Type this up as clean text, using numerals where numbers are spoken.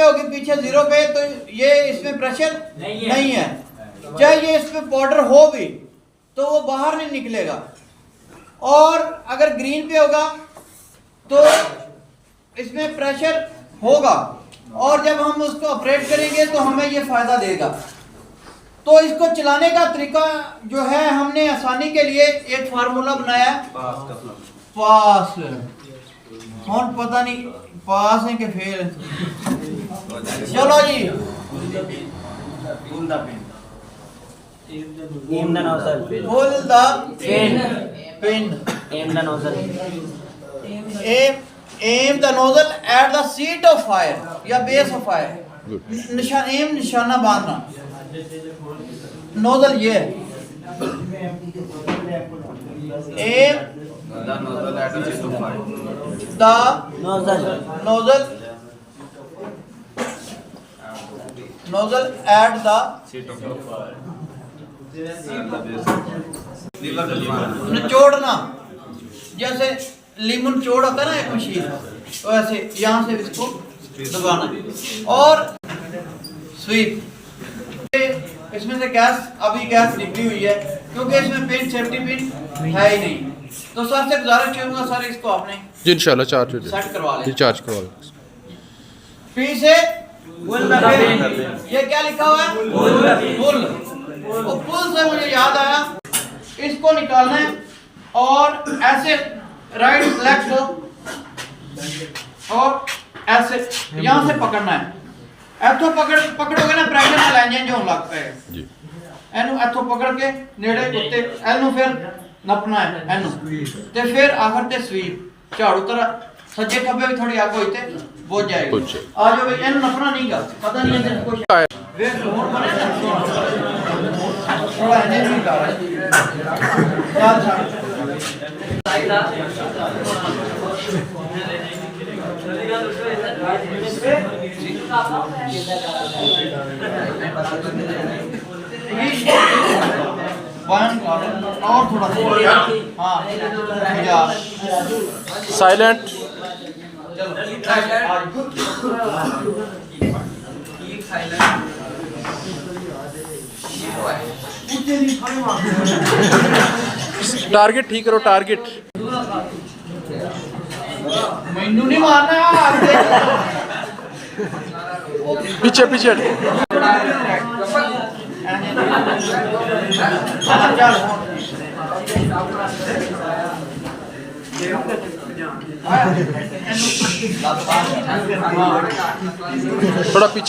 होगी, पीछे 0 पे, तो ये इसमें प्रेशर नहीं है। चाहे ये इस पे पाउडर हो भी तो वो बाहर नहीं निकलेगा। और अगर ग्रीन पे होगा तो इसमें प्रेशर होगा, और जब हम उसको ऑपरेट करेंगे तो हमें ये फायदा देगा। तो इसको चलाने का तरीका जो है, हमने आसानी के लिए एक फार्मूला बनाया, पास। कौन पता नहीं पास है कि फेल। चलो जी, Aim the nozzle. pull the pin. Aim the nozzle. Aim the nozzle at the seat of fire या base of fire. निशाना बांधना। नोजल ये है। Aim the nozzle at the seat of fire. the nozzle at the Seat of fire. निचोड़ना, जैसे Lehman चोड़ होता है ना एक मशीन, तो ऐसे यहाँ से इसको दबाना। और स्वीप, इसमें से गैस, अभी गैस निकली हुई है क्योंकि इसमें पिन, सेफ्टी पिन है ही नहीं। तो सर से गुजारिश करूंगा, सर इसको आपने जी इंशाल्लाह चार्ज सेट करवा लें। चार्ज करवा लें। पी से ये क्या लिखा हुआ है? पुल। तो पुल से मुझे याद आया, इसको निकालना है और ऐसे राइट लेग को और ऐसे यहाँ से पकड़ना है। ऐथो पकड़ोगे ना, प्रेशर ਨਾਲ इंजन जो लगता है जी। एनु ऐथो पकड़ के नेड़े उत्ते एनु फिर नपना है एनु, ते फिर आखिर ते स्वीप झाड़ू तरह सज्जे खब्बे भी थोड़ी आगे होते बोझ जाएगी। आ जाओ भाई, एनु नपना नहीं गा, पता नहीं है कुछ वे फोन बने ना थोड़ा इंजन भी कर रहा है यार। और थोड़ा हाँ साइलेंट। टारगेट ठीक करो, टारगेट मैनू नहीं मारना पीछे पीछे थोड़ा पीछे।